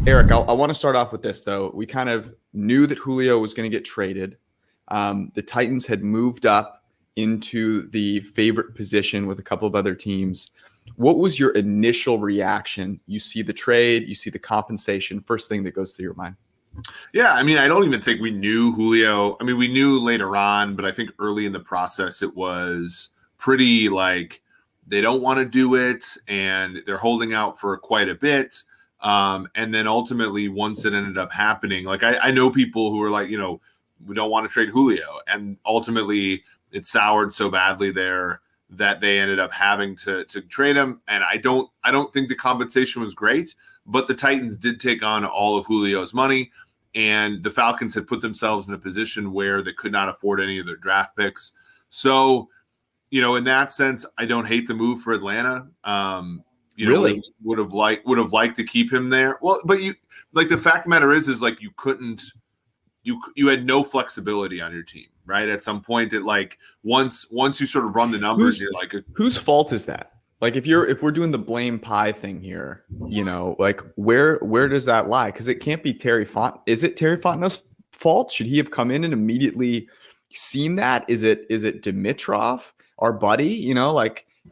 Eric, I want to start off with this, though. We kind of knew that Julio was going to get traded. The Titans had moved up into the favorite position with a couple of other teams. What was your initial reaction? You see the trade, you see the compensation, first thing that goes through your mind. Yeah, I mean, I don't even think we knew Julio. I mean, we knew later on, but I think early in the process it was pretty like they don't want to do it and they're holding out for quite a bit. And then ultimately, once it ended up happening, like I know people who are like, we don't want to trade Julio. And ultimately, it soured so badly there that they ended up having to trade him. And I don't think the compensation was great, but the Titans did take on all of Julio's money. And the Falcons had put themselves in a position where they could not afford any of their draft picks. So, in that sense, I don't hate the move for Atlanta. Really? Would have liked to keep him there. Well, but the fact of the matter is like you couldn't. You had no flexibility on your team, right? At some point, once you sort of run the numbers, you're like, whose fault is that? Like if we're doing the blame pie thing here, like where does that lie? Because it can't be Terry Font. Is it Terry Fontenot's fault? Should he have come in and immediately seen that? Is it Dimitrov, our buddy?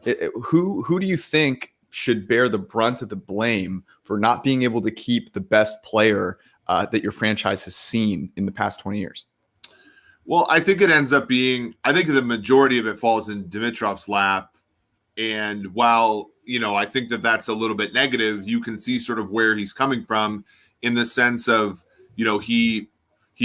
Who do you think should bear the brunt of the blame for not being able to keep the best player that your franchise has seen in the past 20 years? Well, I think it ends up being, I think the majority of it falls in Dimitrov's lap. And while, I think that that's a little bit negative, you can see sort of where he's coming from in the sense of, he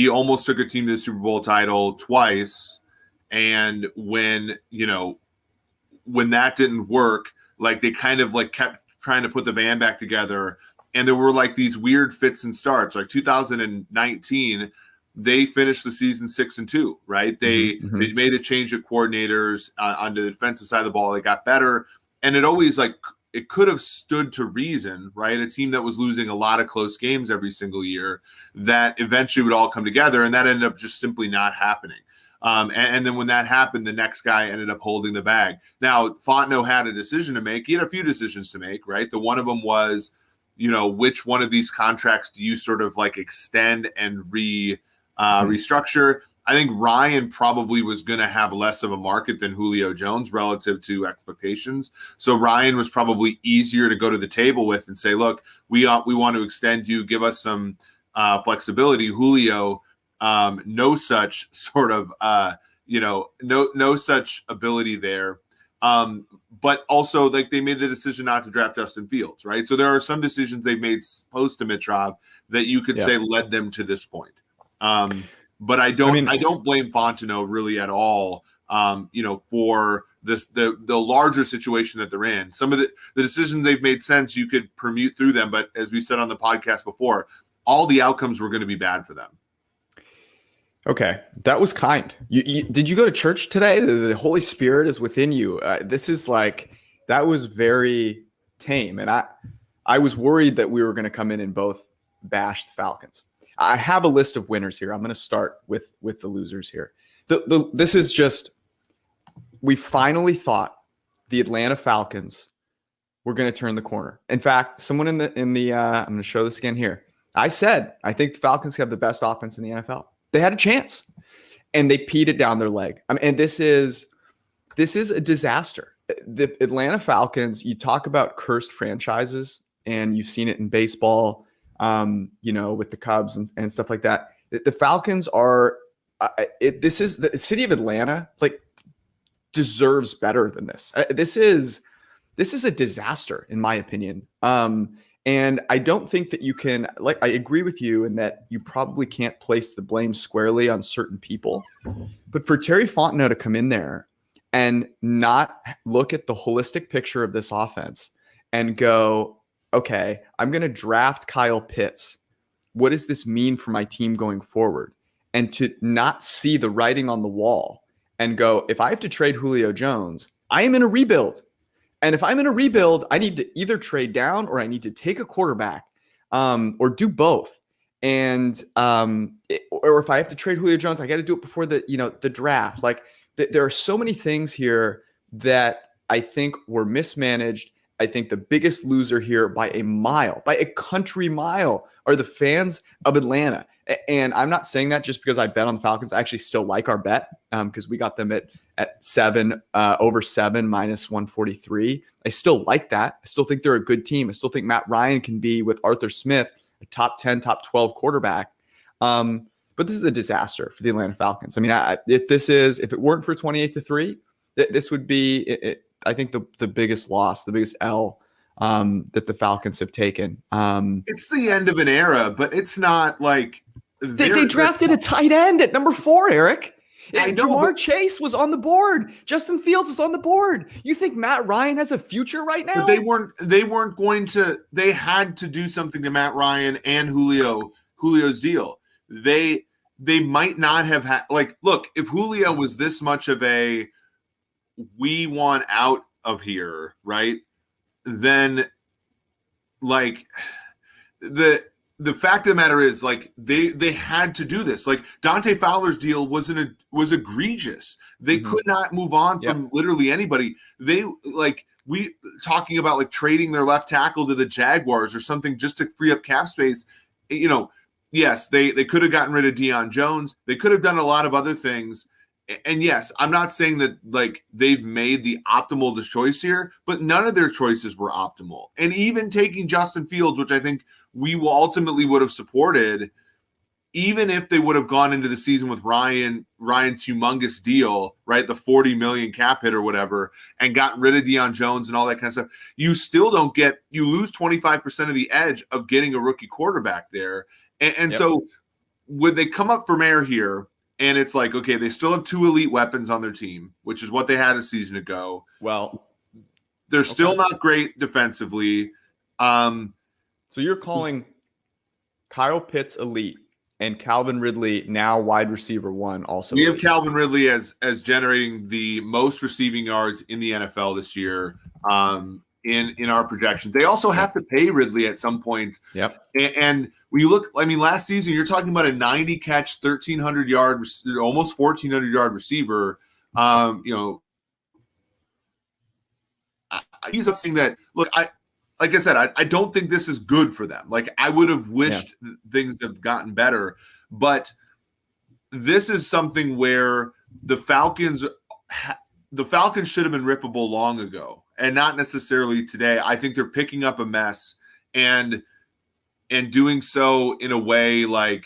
almost took a team to the Super Bowl title twice. And when that didn't work, like they kind of like kept trying to put the band back together. And there were like these weird fits and starts. Like 2019, they finished the season 6-2, right? They made a change of coordinators on the defensive side of the ball. They got better. And it always it could have stood to reason, right? A team that was losing a lot of close games every single year that eventually would all come together. And that ended up just simply not happening. And then when that happened, the next guy ended up holding the bag. Now, Fontenot had a decision to make. He had a few decisions to make, right? The one of them was, which one of these contracts do you sort of like extend and restructure? I think Ryan probably was going to have less of a market than Julio Jones relative to expectations. So Ryan was probably easier to go to the table with and say, look, we want to extend you, give us some flexibility. Julio, no such sort of, no such ability there. But also like they made the decision not to draft Justin Fields, right? So there are some decisions they've made post Dimitrov that you could say led them to this point. But I don't blame Fontenot really at all, for this, the larger situation that they're in. Some of the decisions they've made sense, you could permute through them. But as we said on the podcast before, all the outcomes were going to be bad for them. Okay, that was kind. Did you go to church today? The Holy Spirit is within you. This is that was very tame. And I was worried that we were going to come in and both bash the Falcons. I have a list of winners here. I'm going to start with the losers here. This is just, we finally thought the Atlanta Falcons were going to turn the corner. In fact, someone in the I'm going to show this again here. I said, I think the Falcons have the best offense in the NFL. They had a chance and they peed it down their leg. I mean, and this is a disaster. The Atlanta Falcons, you talk about cursed franchises and you've seen it in baseball, with the Cubs and stuff like that. The Falcons are, this is the city of Atlanta, deserves better than this. This is a disaster in my opinion. And I don't think that you can, I agree with you in that you probably can't place the blame squarely on certain people. But for Terry Fontenot to come in there and not look at the holistic picture of this offense and go, okay, I'm going to draft Kyle Pitts. What does this mean for my team going forward? And to not see the writing on the wall and go, if I have to trade Julio Jones, I am in a rebuild. And if I'm in a rebuild, I need to either trade down or I need to take a quarterback or do both. And or if I have to trade Julio Jones, I got to do it before the draft. There are so many things here that I think were mismanaged. I think the biggest loser here by a country mile, are the fans of Atlanta. And I'm not saying that just because I bet on the Falcons. I actually still like our bet because we got them at 7 over 7 minus 143. I still like that. I still think they're a good team. I still think Matt Ryan can be, with Arthur Smith, a top 10, top 12 quarterback. But this is a disaster for the Atlanta Falcons. I mean, if it weren't for 28-3, this would be, I think, the biggest loss, the biggest L that the Falcons have taken. It's the end of an era, but it's not like they drafted a tight end at number 4, Eric. Jamar Chase was on the board. Justin Fields was on the board. You think Matt Ryan has a future right now? But they weren't going to. They had to do something to Matt Ryan and Julio's deal. They might not have had, like, look, if Julio was this much of a we want out of here, right? Then, like, the fact of the matter is, like, they had to do this. Like, Dante Fowler's deal was egregious. They could not move on from literally anybody. They, like, we talking about, like, trading their left tackle to the Jaguars or something just to free up cap space. You know, yes, they could have gotten rid of Deion Jones. They could have done a lot of other things. And yes, I'm not saying that, like, they've made the optimal choice here, but none of their choices were optimal. And even taking Justin Fields, which I think we will ultimately would have supported, even if they would have gone into the season with Ryan's humongous deal, right, the $40 million cap hit or whatever, and gotten rid of Deion Jones and all that kind of stuff, you still don't get – you lose 25% of the edge of getting a rookie quarterback there. And so would they come up for air here? And it's like, okay, they still have 2 elite weapons on their team, which is what they had a season ago. Well, they're still not great defensively. So you're calling Kyle Pitts elite and Calvin Ridley now wide receiver 1 also. We have Calvin Ridley as generating the most receiving yards in the NFL this year in our projections. They also have to pay Ridley at some point. Yep. And when you look, I mean, last season, you're talking about a 90-catch, 1,300-yard, almost 1,400-yard receiver. You know, he's something that, look, like I said, I don't think this is good for them. Like, I would have wished things have gotten better, but this is something where the Falcons should have been rippable long ago, and not necessarily today. I think they're picking up a mess and doing so in a way, like,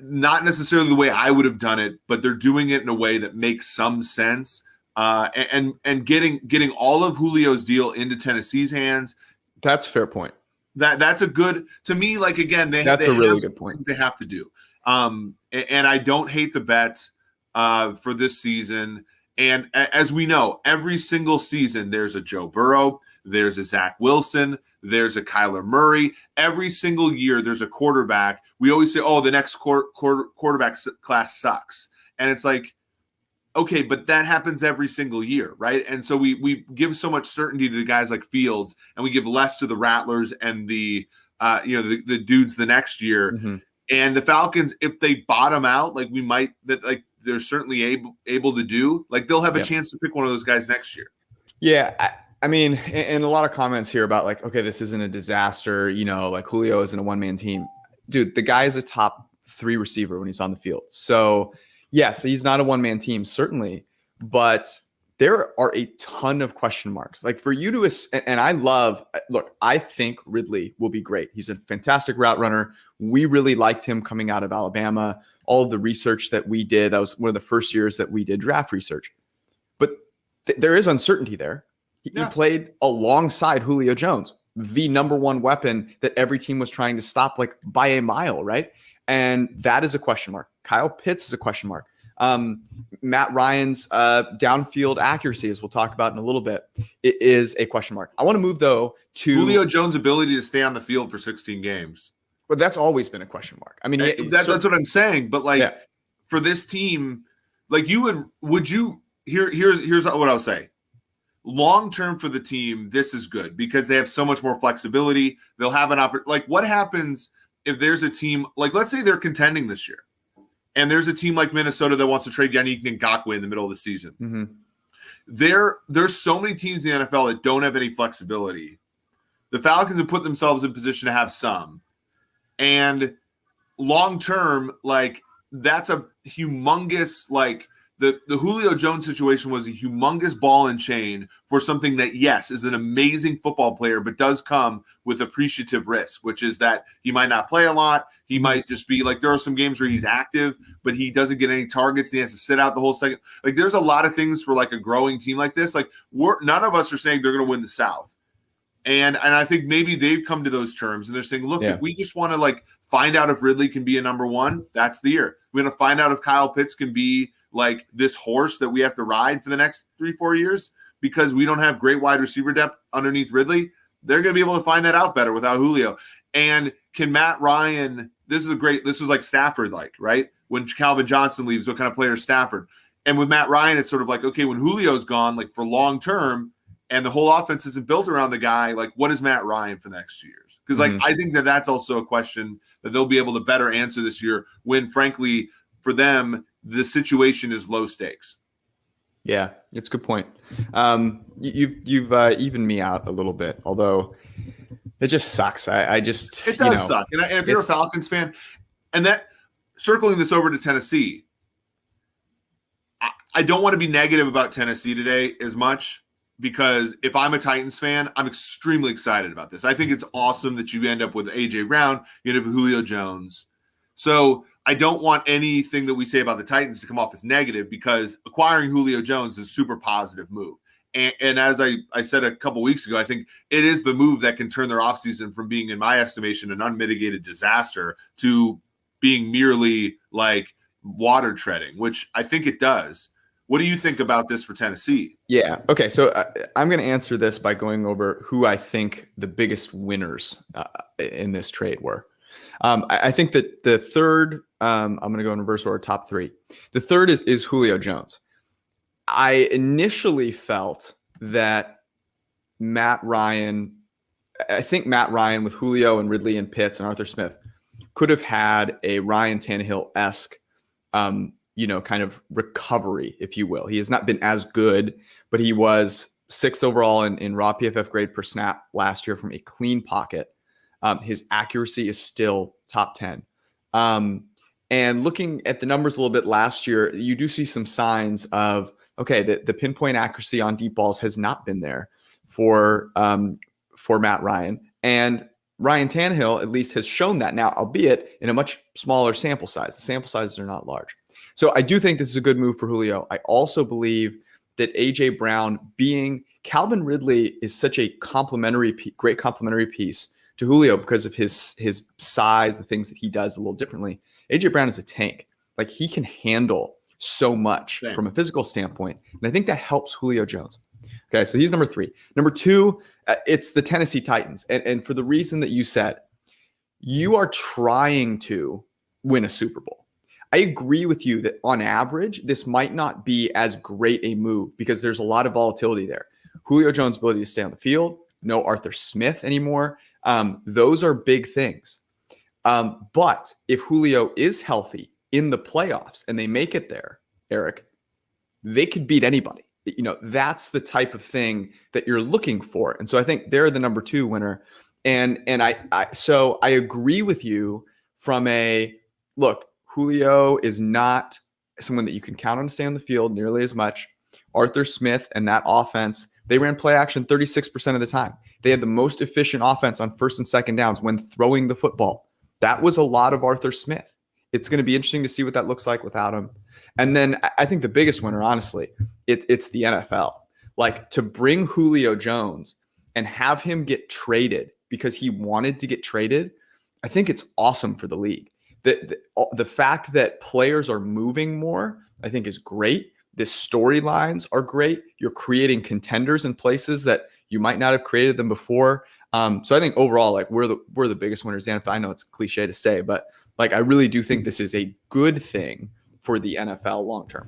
not necessarily the way I would have done it, but they're doing it in a way that makes some sense. And getting all of Julio's deal into Tennessee's hands. That's a fair point. That's a good, to me, like, again, that's a really good point. They have to do. And I don't hate the bet for this season. And as we know, every single season there's a Joe Burrow, there's a Zach Wilson, there's a Kyler Murray. Every single year there's a quarterback. We always say, oh, the next quarterback class sucks. And it's like, okay, but that happens every single year, right? And so we give so much certainty to the guys like Fields, and we give less to the Rattlers and the dudes the next year. Mm-hmm. And the Falcons, if they bottom out, like they're certainly able to do, like, they'll have a chance to pick one of those guys next year. Yeah, I mean, and a lot of comments here about, like, okay, this isn't a disaster, you know, like Julio isn't a one-man team. Dude, the guy is a top 3 receiver when he's on the field. So, yes, he's not a one-man team, certainly, but there are a ton of question marks. Like, for you to, and I think Ridley will be great. He's a fantastic route runner. We really liked him coming out of Alabama. All of the research that we did, that was one of the first years that we did draft research. But there is uncertainty there. He played alongside Julio Jones, the number 1 weapon that every team was trying to stop, like, by a mile, right? And that is a question mark. Kyle Pitts is a question mark. Matt Ryan's downfield accuracy, as we'll talk about in a little bit, it is a question mark. I want to move, though, to Julio Jones' ability to stay on the field for 16 games. But that's always been a question mark. I mean, that's what I'm saying. But, like, for this team, like, here's what I'll say. Long term for the team, this is good because they have so much more flexibility. They'll have an opportunity. Like, what happens if there's a team, like, let's say they're contending this year, and there's a team like Minnesota that wants to trade Yannick Ngakoue in the middle of the season. Mm-hmm. There's so many teams in the NFL that don't have any flexibility. The Falcons have put themselves in position to have some. And long term, like, that's a humongous, like, the Julio Jones situation was a humongous ball and chain for something that, yes, is an amazing football player, but does come with appreciative risk, which is that he might not play a lot. He might just be like, there are some games where he's active, but he doesn't get any targets and he has to sit out the whole second. Like, there's a lot of things for like a growing team like this. Like, none of us are saying they're going to win the South. And I think maybe they've come to those terms and they're saying, look, if we just want to like find out if Ridley can be a number one, that's the year. We're going to find out if Kyle Pitts can be like this horse that we have to ride for the next 3-4 years because we don't have great wide receiver depth underneath Ridley. They're going to be able to find that out better without Julio. And can Matt Ryan, this is like Stafford, like, right? When Calvin Johnson leaves, what kind of player is Stafford? And with Matt Ryan, it's sort of like, okay, when Julio's gone, like for long term, and the whole offense isn't built around the guy, like what is Matt Ryan for the next 2 years? Because like I think that's also a question that they'll be able to better answer this year when, frankly, for them, the situation is low stakes. Yeah, it's a good point. You've evened me out a little bit, although it just sucks. It does suck. And if you're a Falcons fan, and that circling this over to Tennessee, I don't want to be negative about Tennessee today as much because if I'm a Titans fan, I'm extremely excited about this. I think it's awesome that you end up with A.J. Brown, you end up with Julio Jones. So I don't want anything that we say about the Titans to come off as negative because acquiring Julio Jones is a super positive move. And as I said a couple weeks ago, I think it is the move that can turn their offseason from being, in my estimation, an unmitigated disaster to being merely like water treading, which I think it does. What do you think about this for Tennessee? Yeah. Okay. So I'm going to answer this by going over who I think the biggest winners in this trade were. I think that the third, I'm going to go in reverse order, top three. The third is Julio Jones. I initially felt that I think Matt Ryan with Julio and Ridley and Pitts and Arthur Smith could have had a Ryan Tannehill-esque, kind of recovery, if you will. He has not been as good, but he was 6th overall in raw PFF grade per snap last year from a clean pocket. His accuracy is still top 10. And looking at the numbers a little bit last year, you do see some signs of, okay, the pinpoint accuracy on deep balls has not been there for Matt Ryan. And Ryan Tannehill at least has shown that now, albeit in a much smaller sample size. The sample sizes are not large. So I do think this is a good move for Julio. I also believe that A.J. Brown being Calvin Ridley is such a great complementary piece to Julio because of his size, the things that he does a little differently. A.J. Brown is a tank. Like he can handle so much from a physical standpoint. And I think that helps Julio Jones. Okay, so he's number 3. Number 2, it's the Tennessee Titans. And for the reason that you said, you are trying to win a Super Bowl. I agree with you that on average, this might not be as great a move because there's a lot of volatility there. Julio Jones' ability to stay on the field, no Arthur Smith anymore. Those are big things. But if Julio is healthy in the playoffs and they make it there, Eric, they could beat anybody. That's the type of thing that you're looking for. And so I think they're the number 2 winner. And so I agree with you from a look. Julio is not someone that you can count on to stay on the field nearly as much. Arthur Smith and that offense, they ran play action 36% of the time. They had the most efficient offense on first and second downs when throwing the football. That was a lot of Arthur Smith. It's going to be interesting to see what that looks like without him. And then I think the biggest winner, honestly, it's the NFL. Like to bring Julio Jones and have him get traded because he wanted to get traded, I think it's awesome for the league. The fact that players are moving more, I think is great. The storylines are great. You're creating contenders in places that you might not have created them before. So I think overall, like we're the biggest winners. And I know it's cliche to say, but like I really do think this is a good thing for the NFL long term.